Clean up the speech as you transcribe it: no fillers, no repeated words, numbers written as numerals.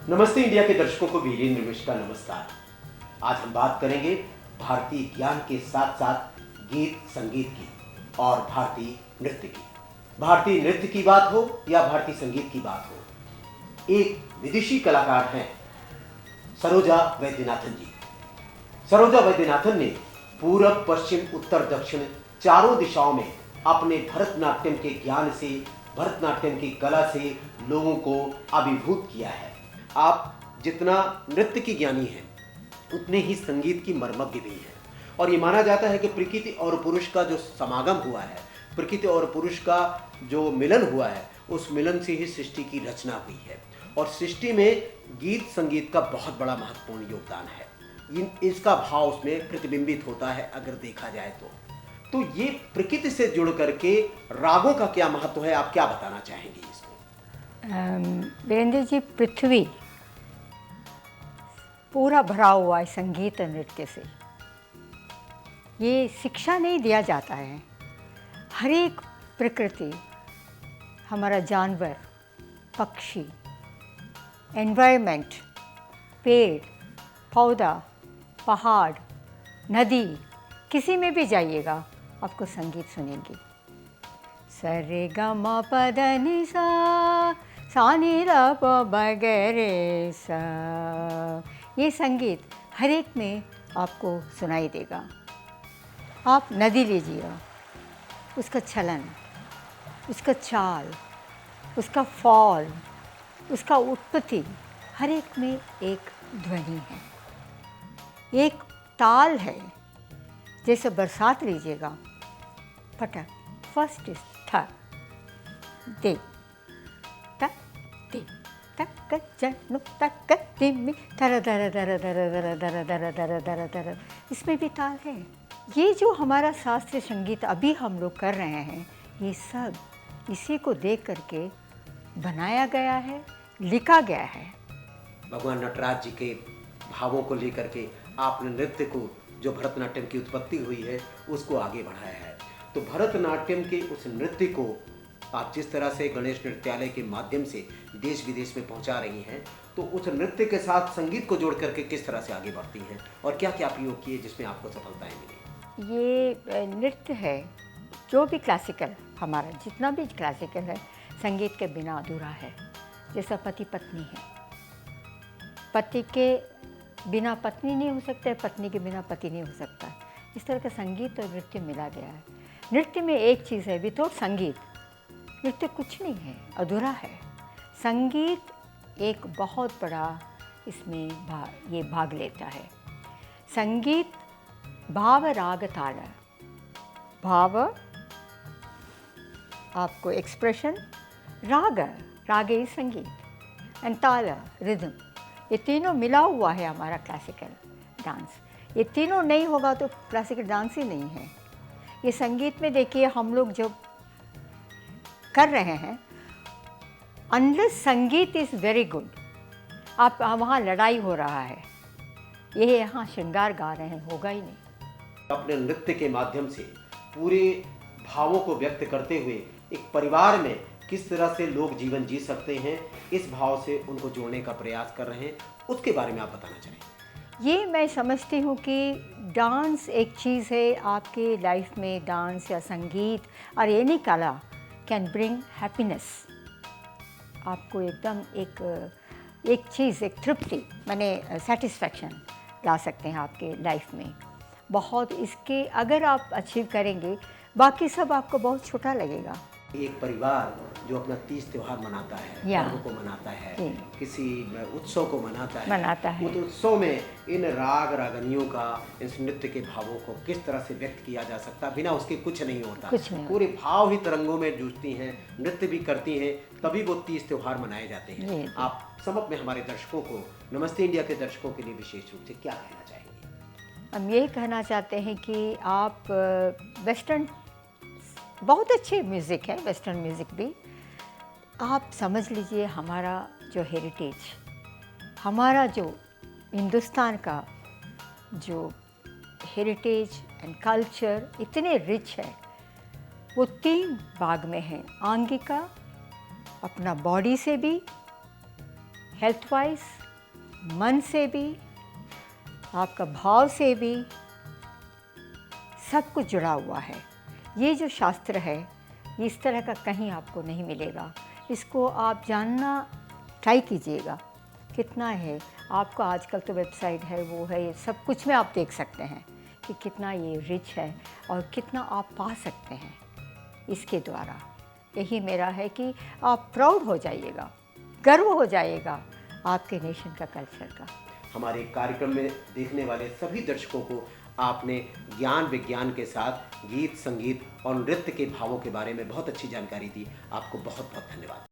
नमस्ते इंडिया के दर्शकों को वीरेंद्र मिश्र का नमस्कार। आज हम बात करेंगे भारतीय ज्ञान के साथ साथ गीत संगीत की और भारतीय नृत्य की। भारतीय नृत्य की बात हो या भारतीय संगीत की बात हो, एक विदेशी कलाकार हैं सरोजा वैद्यनाथन जी। सरोजा वैद्यनाथन ने पूरब पश्चिम उत्तर दक्षिण चारों दिशाओं में अपने भरतनाट्यम के ज्ञान से, भरतनाट्यम की कला से लोगों को अभिभूत किया है। आप जितना नृत्य की ज्ञानी हैं उतने ही संगीत की मर्मज्ञ भी हैं। और ये माना जाता है कि प्रकृति और पुरुष का जो समागम हुआ है, प्रकृति और पुरुष का जो मिलन हुआ है, उस मिलन से ही सृष्टि की रचना हुई है। और सृष्टि में गीत संगीत का बहुत बड़ा महत्वपूर्ण योगदान है। इसका भाव उसमें प्रतिबिंबित होता है अगर देखा जाए तो ये प्रकृति से जुड़ करके रागों का क्या महत्व है, आप क्या बताना चाहेंगे इसमें? वीरेंद्र जी, पृथ्वी पूरा भरा हुआ है संगीत और नृत्य से। ये शिक्षा नहीं दिया जाता है। हर एक प्रकृति, हमारा जानवर, पक्षी, एनवायरनमेंट, पेड़ पौधा, पहाड़, नदी, किसी में भी जाइएगा आपको संगीत सुनेंगे। स रे ग म प ध नि सा, सा नि र प ब ग रे सा। ये संगीत हर एक में आपको सुनाई देगा। आप नदी लीजिए, उसका चलन, उसका चाल, उसका फॉल, उसका उत्पत्ति, हर एक में एक ध्वनि है, एक ताल है। जैसे बरसात लीजिएगा, पटक, फर्स्ट इज थ, दे, तक, दे, तक, जनु, तक, तिम्मी, धर धर धर धर धर धर धर धर धर धर, इसमें भी ताल है। ये जो हमारा शास्त्रीय संगीत अभी हम लोग कर रहे हैं, ये सब इसी को देख करके बनाया गया है, लिखा गया है। भगवान नटराज जी के भावों को लेकर के आपने नृत्य को, जो भरतनाट्यम की उत्पत्ति हुई है, उसको आगे बढ़ाया है। तो भरतनाट्यम के उस नृत्य को आप जिस तरह से गणेश नृत्यालय के माध्यम से देश विदेश में पहुंचा रही हैं, तो उस नृत्य के साथ संगीत को जोड़ करके किस तरह से आगे बढ़ती हैं और क्या क्या प्रयोग किए जिसमें आपको सफलताएं मिली? ये नृत्य है जो भी क्लासिकल, हमारा जितना भी क्लासिकल है, संगीत के बिना अधूरा है। जैसा पति पत्नी है, पति के बिना पत्नी नहीं हो सकता है, पत्नी के बिना पति नहीं हो सकता। इस तरह का संगीत और नृत्य मिला गया है। नृत्य में एक चीज़ है, विदाउट संगीत नृत्य कुछ नहीं है, अधूरा है। संगीत एक बहुत बड़ा इसमें भाग लेता है। संगीत भाव राग ताल, भाव आपको एक्सप्रेशन, राग इज संगीत, एंड ताल रिदम, ये तीनों मिला हुआ है हमारा क्लासिकल डांस। ये तीनों नहीं होगा तो क्लासिकल डांस ही नहीं है। ये संगीत में देखिए, हम लोग जब कर रहे हैं, अनलेस संगीत इज़ वेरी गुड, आप वहाँ लड़ाई हो रहा है, ये यहाँ श्रृंगार गा रहे हैं, होगा ही नहीं। अपने नृत्य के माध्यम से पूरे भावों को व्यक्त करते हुए एक परिवार में किस तरह से लोग जीवन जी सकते हैं, इस भाव से उनको जोड़ने का प्रयास कर रहे हैं, उसके बारे में आप बताना चाहेंगे? ये मैं समझती हूँ कि डांस एक चीज़ है आपके लाइफ में, डांस या संगीत और एनी कला कैन ब्रिंग हैप्पीनेस। आपको एकदम एक चीज़, एक तृप्ति, माने सेटिस्फैक्शन ला सकते हैं आपके लाइफ में। बहुत इसके अगर आप अचीव करेंगे, बाकी सब आपको बहुत छोटा लगेगा। एक परिवार जो अपना तीज त्योहार मनाता है, पर्व को मनाता है, किसी उत्सव को मनाता है, उस उत्सव में इन राग रागनियों का, इस नृत्य के भावों को किस तरह से व्यक्त किया जा सकता, बिना उसके कुछ नहीं होता। पूरे भाव ही तरंगों में जूझती हैं, नृत्य भी करती हैं, तभी वो तीज त्योहार मनाए जाते हैं। आप समझ में हमारे दर्शकों को, नमस्ते इंडिया के दर्शकों के लिए विशेष रूप से क्या कहना चाहेंगे? हम यही कहना चाहते हैं कि आप वेस्टर्न, बहुत अच्छे म्यूज़िक है, वेस्टर्न म्यूज़िक भी आप समझ लीजिए। हमारा जो हेरिटेज, हमारा जो हिंदुस्तान का जो हेरिटेज एंड कल्चर इतने रिच है, वो 3 भाग में है। आंगिका, अपना बॉडी से भी, हेल्थ वाइज, मन से भी, आपका भाव से भी सब कुछ जुड़ा हुआ है। ये जो शास्त्र है, इस तरह का कहीं आपको नहीं मिलेगा। इसको आप जानना ट्राई कीजिएगा कितना है। आपको आजकल तो वेबसाइट है, वो है, ये सब कुछ में आप देख सकते हैं कि कितना ये रिच है और कितना आप पा सकते हैं इसके द्वारा। यही मेरा है कि आप प्राउड हो जाइएगा, गर्व हो जाइएगा आपके नेशन का, कल्चर का। हमारे कार्यक्रम में देखने वाले सभी दर्शकों को आपने ज्ञान विज्ञान के साथ गीत, संगीत और नृत्य के भावों के बारे में बहुत अच्छी जानकारी दी। आपको बहुत बहुत धन्यवाद।